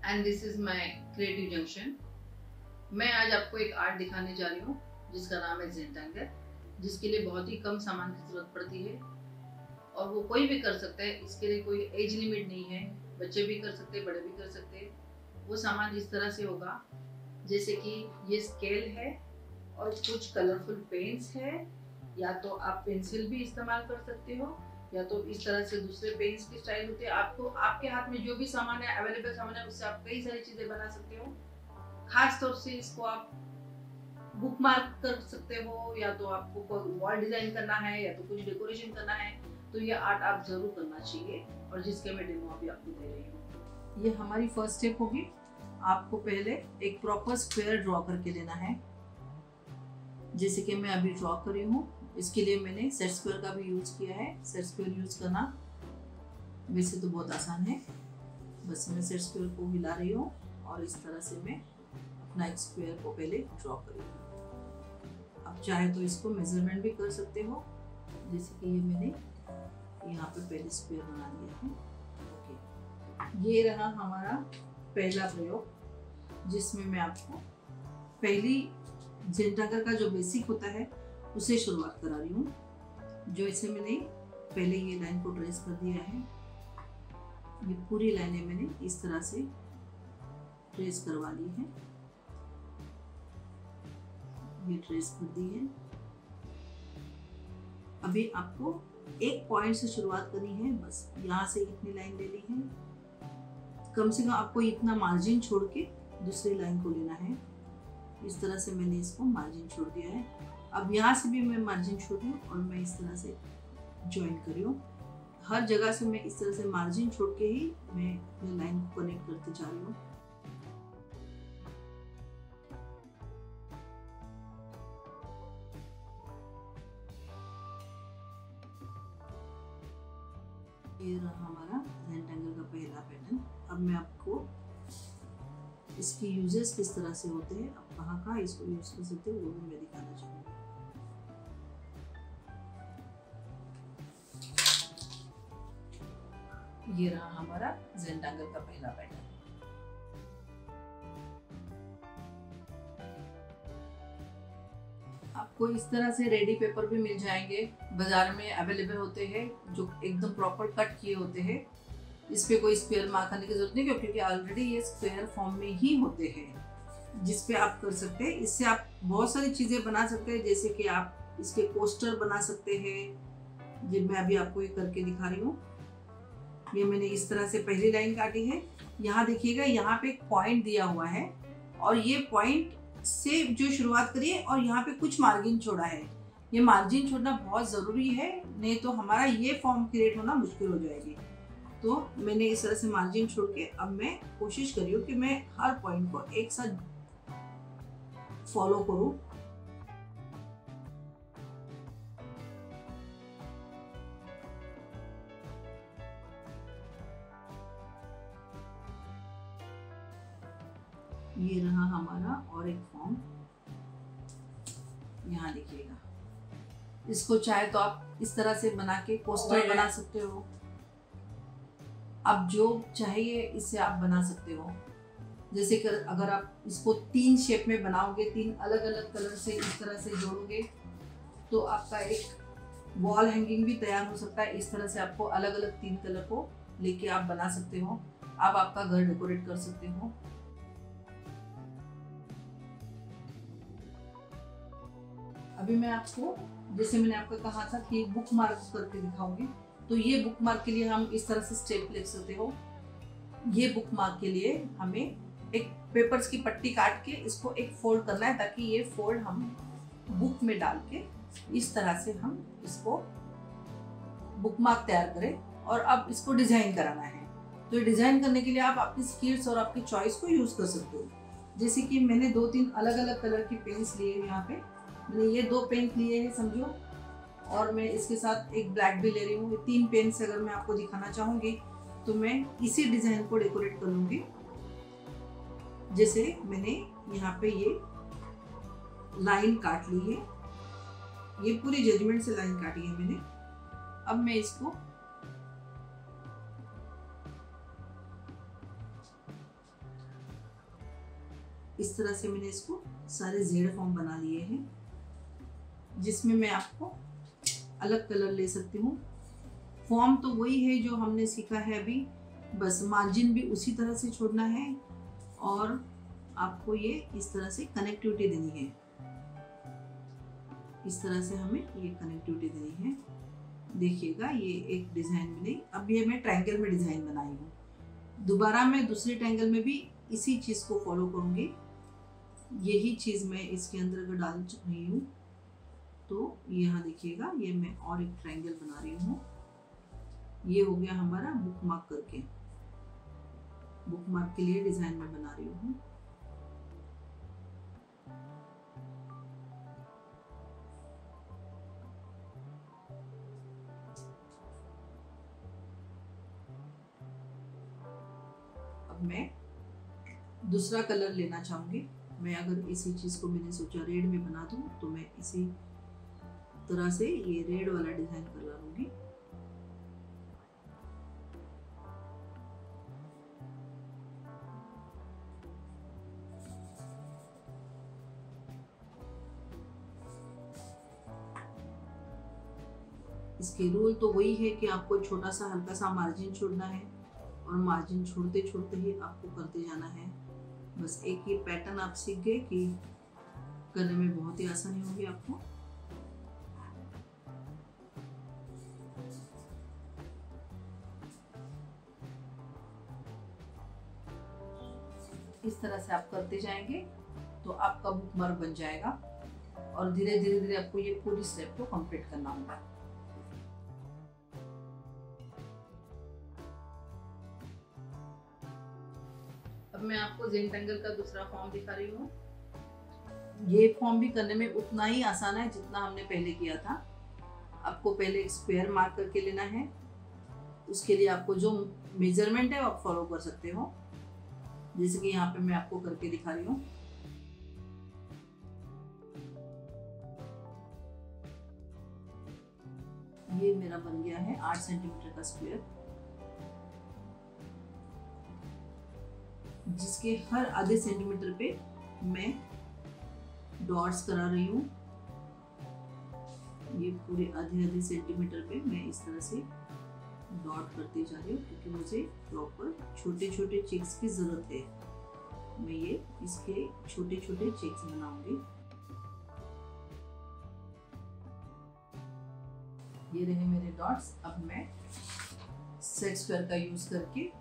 And this is my creative junction. मैं आज आपको एक आर्ट दिखाने जा रही हूँ जिसका नाम है ज़ेंटांगर, जिसके लिए बहुत ही कम सामान की जरूरत पड़ती है और वो कोई भी कर सकता है। इसके लिए कोई एज लिमिट नहीं है, बच्चे भी कर सकते हैं, बड़े भी कर सकते हैं। वो सामान इस तरह से होगा जैसे कि ये स्केल है और कुछ कलरफुल पेंट्स है, या तो आप पेंसिल भी इस्तेमाल कर सकते हो या तो इस तरह से दूसरे पेंट्स की स्टाइल होती है। आपको आपके हाथ में जो भी सामान है, अवेलेबल सामान है, उससे आप कई सारी चीजें बना सकते हो। खास तौर से इसको आप बुक मार्क कर सकते हो, या तो आपको कोई वॉल डिजाइन करना है या तो कुछ डेकोरेशन करना है, तो ये आर्ट आप जरूर करना चाहिए और जिसके मैं डेमो अभी आपको दे रही हूँ। ये हमारी फर्स्ट स्टेप होगी। आपको पहले एक प्रॉपर स्क्वायर ड्रॉ करके लेना है, जैसे कि मैं अभी ड्रॉ कर रही हूँ। इसके लिए मैंने सेट स्क्वायर का भी यूज किया है। सेट स्क्वायर यूज करना वैसे तो बहुत आसान है, बस मैं सेट स्क्वायर को हिला रही हूँ और इस तरह से मैं अपना एक स्क्वायर को पहले ड्रॉ कर रही हूँ। आप चाहे तो इसको मेजरमेंट भी कर सकते हो, जैसे कि ये मैंने यहाँ पे पहले स्क्वायर बना दिया है। ओके, ये रहा हमारा पहला प्रयोग, जिसमें मैं आपको पहली ज़ेंटांगर का जो बेसिक होता है उसे शुरुआत करा रही हूँ। जो इसे मैंने पहले ये लाइन को ट्रेस कर दिया है, ये पूरी लाइनें मैंने इस तरह से ट्रेस करवा ली है। ये ट्रेस कर दी है। अभी आपको एक पॉइंट से शुरुआत करनी है, बस यहाँ से इतनी लाइन ले ली है। कम से कम आपको इतना मार्जिन छोड़ के दूसरी लाइन को लेना है। इस तरह से मैंने इसको मार्जिन छोड़ दिया है। अब यहाँ से भी मैं मार्जिन छोड़ रही हूँ और मैं इस तरह से ज्वाइन कर रही हूँ। हर जगह से मैं इस तरह से मार्जिन छोड़ के ही मैं अपनी लाइन को कनेक्ट करते जा रही हूँ। ये रहा हमारा ज़ेंटांगर का पहला पैटर्न। अब मैं आपको इसकी यूजेस किस तरह से होते हैं, अब कहाँ कहाँ इसको यूज कर सकते हो, वो भी मैं दिखाना चाहूँगी। ये रहा हमारा ज़ेंटांगर का पहला पैटर्न। आपको इस तरह से रेडी पेपर भी मिल जाएंगे, बाजार में अवेलेबल होते हैं, जो एकदम प्रॉपर कट किए होते हैं। इस पे कोई स्क्वायर मार्क करने की जरूरत नहीं, क्योंकि ऑलरेडी ये स्क्वायर फॉर्म में ही होते हैं, जिस पे आप कर सकते हैं। इससे आप बहुत सारी चीजें बना सकते हैं, जैसे कि आप इसके पोस्टर बना सकते हैं। ये मैं अभी आपको ये करके दिखा रही हूँ। ये मैंने इस तरह से पहली लाइन काटी है। यहाँ देखिएगा, यहाँ पे एक पॉइंट दिया हुआ है और ये पॉइंट से जो शुरुआत करिए और यहाँ पे कुछ मार्जिन छोड़ा है। ये मार्जिन छोड़ना बहुत जरूरी है, नहीं तो हमारा ये फॉर्म क्रिएट होना मुश्किल हो जाएगी। तो मैंने इस तरह से मार्जिन छोड़ के अब मैं कोशिश कर रही हूँ कि मैं हर पॉइंट को एक साथ फॉलो करूँ। ये रहा हमारा और एक फॉर्म, यहाँ देखिएगा। इसको चाहे तो आप इस तरह से बना के पोस्टर बना सकते हो, आप जो चाहिए इससे आप बना सकते हो। जैसे कि अगर आप इसको 3 शेप में बनाओगे, 3 अलग अलग कलर से इस तरह से जोड़ोगे, तो आपका एक वॉल हैंगिंग भी तैयार हो सकता है। इस तरह से आपको अलग अलग 3 कलर को लेके आप बना सकते हो। आप आपका घर डेकोरेट कर सकते हो। अभी मैं आपको, जैसे मैंने आपको कहा था कि बुक मार्क करके दिखाऊंगी, तो ये बुक मार्क के लिए हम इस तरह से स्टेप ले सकते हो। ये बुक मार्क के लिए हमें एक पेपर्स की पट्टी काट के इसको एक फोल्ड करना है, ताकि ये फोल्ड हम बुक में डाल के इस तरह से हम इसको बुक मार्क तैयार करें। और अब इसको डिजाइन कराना है, तो डिजाइन करने के लिए आप अपनी स्किल्स और आपकी चॉइस को यूज कर सकते हो। जैसे कि मैंने 2-3 अलग अलग कलर की पेन्स लिए हैं। यहाँ पे मैंने ये 2 पेन लिए हैं समझो, और मैं इसके साथ एक ब्लैक भी ले रही हूँ। 3 पेन से अगर मैं आपको दिखाना चाहूँगी तो मैं इसी डिज़ाइन को डेकोरेट कर लूँगी। जैसे मैंने यहाँ पे ये लाइन काट ली है, ये पूरी जजमेंट से लाइन काटी है मैंने। अब मैं इसको इस तरह से मैंने इसको सारे जेड फॉर्म बना लिए हैं, जिसमें मैं आपको अलग कलर ले सकती हूँ। फॉर्म तो वही है जो हमने सीखा है अभी, बस मार्जिन भी उसी तरह से छोड़ना है और आपको ये इस तरह से कनेक्टिविटी देनी है। इस तरह से हमें ये कनेक्टिविटी देनी है। देखिएगा ये एक डिज़ाइन बनी। अब ये मैं ट्रायंगल में डिज़ाइन बनाई हूँ। दोबारा मैं दूसरे ट्रायंगल में भी इसी चीज़ को फॉलो करूँगी। यही चीज़ मैं इसके अंदर अगर डाल रही हूँ तो यहाँ देखिएगा ये मैं और एक ट्रायंगल बना रही हूँ। ये हो गया हमारा बुक मार्क करके, बुक मार्क के लिए डिज़ाइन में बना रही हूँ। अब मैं दूसरा कलर लेना चाहूँगी। मैं अगर इसी चीज़ को मैंने सोचा रेड में बना दूँ तो मैं इसी तरह से ये रेड वाला डिज़ाइन करवा लूँगी। इसके रूल तो वही है कि आपको छोटा सा हल्का सा मार्जिन छोड़ना है और मार्जिन छोड़ते छोड़ते ही आपको करते जाना है। बस एक ही पैटर्न आप सीख गए कि करने में बहुत ही आसानी होगी आपको। इस तरह से आप करते जाएंगे तो आपका बुक मार्क बन जाएगा और धीरे धीरे धीरे आपको ये पूरी स्टेप को कंप्लीट करना होगा। अब मैं आपको जेंटेंगल का दूसरा फॉर्म दिखा रही हूँ। ये फॉर्म भी करने में उतना ही आसान है जितना हमने पहले किया था। आपको पहले एक स्क्वायर मार्क करके लेना है। उसके लिए आपको जो मेजरमेंट है वो आप फॉलो कर सकते हो, जैसे कि यहाँ पे मैं आपको करके दिखा रही हूँ। ये मेरा बन गया है 8 सेंटीमीटर का स्क्वायर, जिसके हर आधे सेंटीमीटर पे मैं डॉट्स करा रही हूँ। ये पूरे आधे आधे सेंटीमीटर पे मैं इस तरह से डॉट करती जा रही हूँ, क्योंकि मुझे प्रॉपर छोटे छोटे चेक्स की जरूरत है। मैं ये इसके छोटे छोटे चेक्स बनाऊंगी। ये रहे मेरे डॉट्स। अब मैं सेट स्क्वायर का यूज करके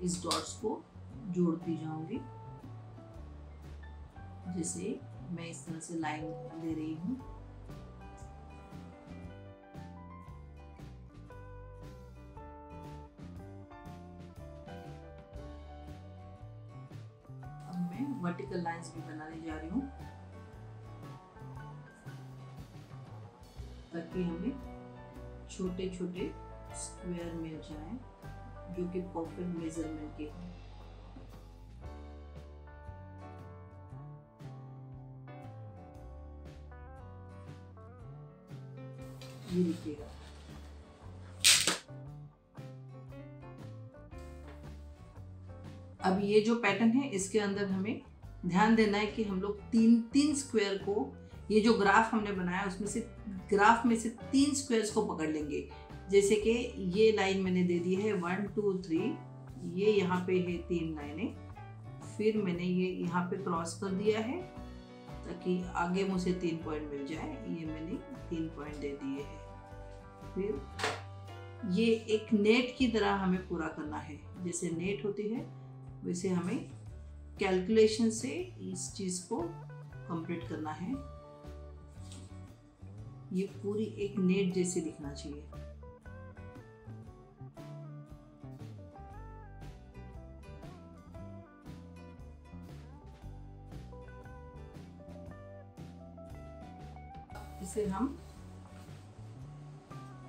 इस डॉट्स को जोड़ती जाऊंगी। जैसे मैं इस तरह से लाइन दे रही हूँ। अब मैं वर्टिकल लाइंस भी बनाने जा रही हूँ, ताकि हमें छोटे छोटे स्क्वायर मिल जाए जो कि परफेक्ट मेजरमेंट के हैं। ये देखिएगा। अब ये जो पैटर्न है इसके अंदर हमें ध्यान देना है कि हम लोग तीन तीन स्क्वायर को, ये जो ग्राफ हमने बनाया उसमें से ग्राफ में से 3 स्क्वायर्स को पकड़ लेंगे। जैसे कि ये लाइन मैंने दे दी है 1 2 3, ये यहाँ पे है 3 लाइनें, फिर मैंने ये यहाँ पे क्रॉस कर दिया है ताकि आगे मुझे 3 पॉइंट मिल जाए। ये मैंने 3 पॉइंट दे दिए हैं। फिर ये एक नेट की तरह हमें पूरा करना है। जैसे नेट होती है वैसे हमें कैलकुलेशन से इस चीज़ को कंप्लीट करना है। ये पूरी एक नेट जैसे दिखना चाहिए। इसे हम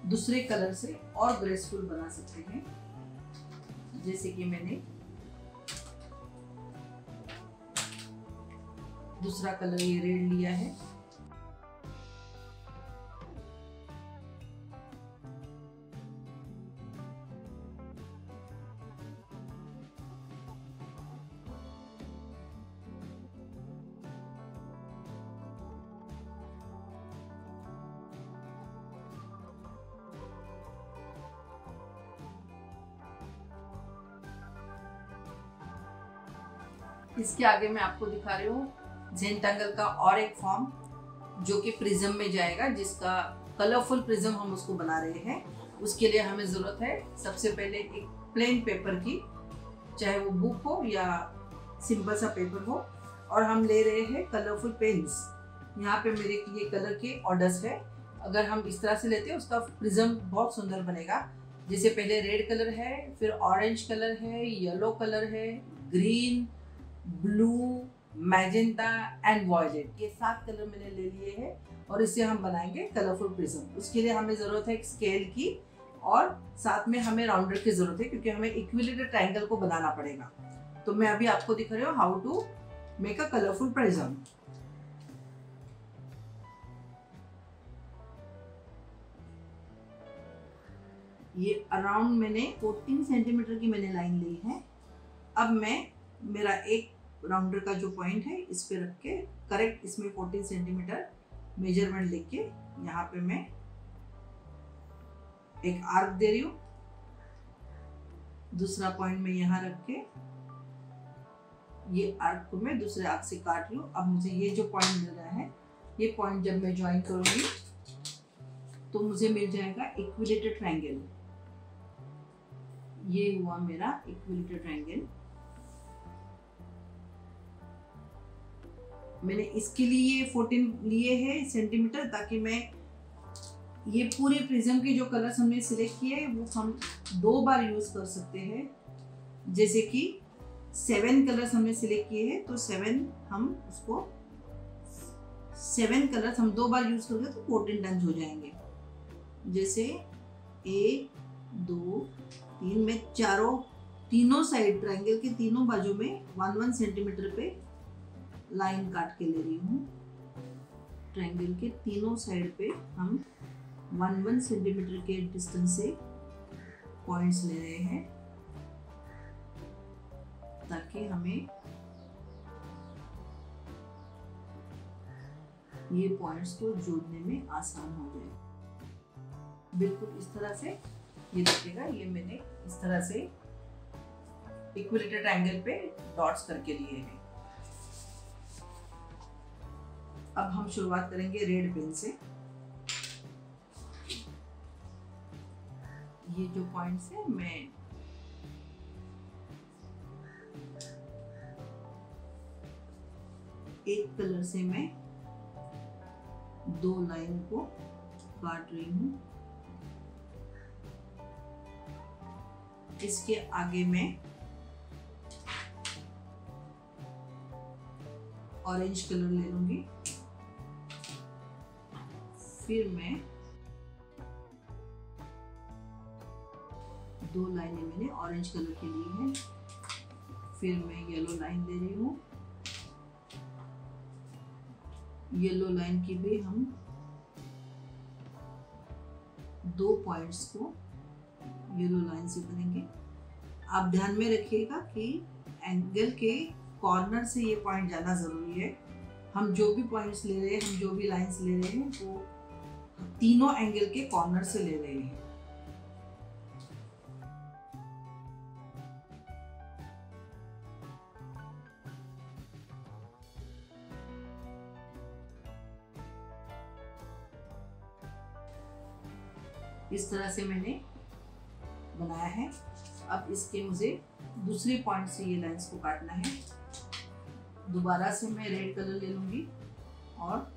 दूसरे कलर से और ग्रेसफुल बना सकते हैं। जैसे कि मैंने दूसरा कलर ये रेड लिया है। इसके आगे मैं आपको दिखा रही हूँ जेंटैंगल का और एक फॉर्म जो कि प्रिज्म में जाएगा, जिसका कलरफुल प्रिज्म हम उसको बना रहे हैं। उसके लिए हमें ज़रूरत है सबसे पहले एक प्लेन पेपर की, चाहे वो बुक हो या सिंपल सा पेपर हो, और हम ले रहे हैं कलरफुल पेन्स। यहाँ पे मेरे ये कलर के ऑर्डर्स है। अगर हम इस तरह से लेते हैं उसका प्रिज्म बहुत सुंदर बनेगा। जैसे पहले रेड कलर है, फिर ऑरेंज कलर है, येलो कलर है, green, blue, magenta and violet, ये 7 कलर मैंने ले लिए हैं और इससे हम बनाएंगे कलरफुल प्रिज्म। उसके लिए हमें ज़रूरत है एक स्केल की और साथ में हमें राउंडर की ज़रूरत है, क्योंकि हमें इक्विलेटरल ट्रायंगल को बनाना पड़ेगा। तो मैं अभी आपको दिखा रही हूँ how to make a colourful prism. ये अराउंड मैंने 14 सेंटीमीटर की मैंने लाइन ली है। अब मैं मेरा एक राउंडर का जो पॉइंट है इस पे रख के करेक्ट इसमें 14 सेंटीमीटर मेजरमेंट लेके यहाँ पे मैं एक आर्क दे रही हूँ। दूसरा पॉइंट मैं यहाँ रख के ये आर्क को मैं दूसरे आर्क से काट रही हूँ। अब मुझे ये जो पॉइंट मिल रहा है, ये पॉइंट जब मैं ज्वाइन करूंगी तो मुझे मिल जाएगा इक्विलेटरल ट्रायंगल। ये हुआ मेरा इक्विलेटरल ट्रायंगल। मैंने इसके लिए 14 लिए हैं सेंटीमीटर, ताकि मैं ये पूरे प्रिज्म के जो कलर्स हमने सिलेक्ट किए वो हम 2 बार यूज कर सकते हैं। जैसे कि 7 कलर्स हमने सिलेक्ट किए हैं, तो 7 हम उसको 7 कलर्स हम 2 बार यूज करेंगे तो 14 टाइम्स हो जाएंगे। जैसे 1 2 3 में तीनों साइड ट्रायंगल के तीनों बाजू में 1-1 सेंटीमीटर पे लाइन काट के ले रही हूँ। ट्रायंगल के तीनों साइड पे हम 1-1 सेंटीमीटर के डिस्टेंस से पॉइंट्स ले रहे हैं, ताकि हमें ये पॉइंट्स को जोड़ने में आसान हो जाए। बिल्कुल इस तरह से ये दिखेगा। ये मैंने इस तरह से इक्विलेटरल ट्रायंगल पे डॉट्स करके लिए हैं। अब हम शुरुआत करेंगे रेड पेन से। ये जो पॉइंट्स है मैं एक कलर से मैं 2 लाइन को काट रही हूँ। इसके आगे मैं ऑरेंज कलर ले लूंगी। फिर मैं 2 लाइनें मैंने ऑरेंज कलर की ली है। फिर मैं येलो लाइन ले रही हूँ। येलो लाइन की भी हम 2 पॉइंट्स को येलो लाइन से करेंगे। आप ध्यान में रखिएगा कि एंगल के कॉर्नर से ये पॉइंट जाना जरूरी है। हम जो भी पॉइंट्स ले रहे हैं, हम जो भी लाइंस ले रहे हैं, वो तीनों एंगल के कॉर्नर से ले रहे हैं। इस तरह से मैंने बनाया है। अब इसके मुझे दूसरे पॉइंट से ये लाइंस को काटना है। दोबारा से मैं रेड कलर ले लूंगी और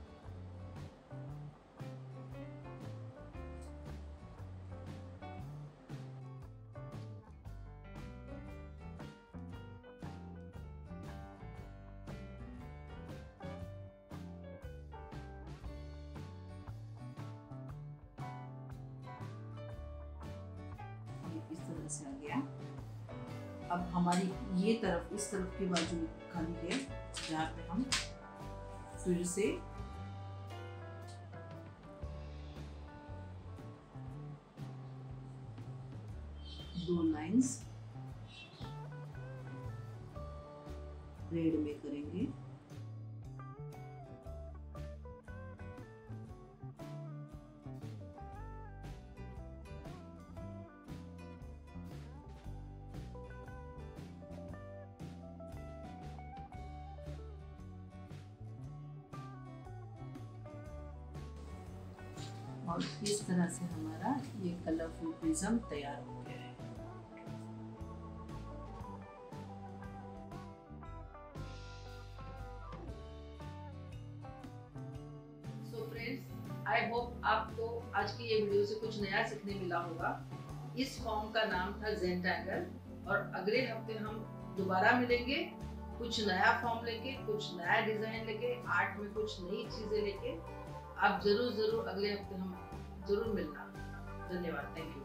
इस तरह से आ गया। अब हमारी ये तरफ, इस तरफ की बाजू खाली है, जहाँ पे हम फिर से दो लाइंस रेड में करेंगे। और इस तरह से हमारा ये कलरफुल प्रिज्म तैयार हो गया है। सो फ्रेंड्स, आई होप आपको आज की ये वीडियो से कुछ नया सीखने मिला होगा। इस फॉर्म का नाम था ज़ेंटैंगल, और अगले हफ्ते हम दोबारा मिलेंगे कुछ नया फॉर्म लेके, कुछ नया डिजाइन लेके, आर्ट में कुछ नई चीजें लेके। आप जरूर अगले हफ्ते हम जरूर मिलना। धन्यवाद, थैंक यू।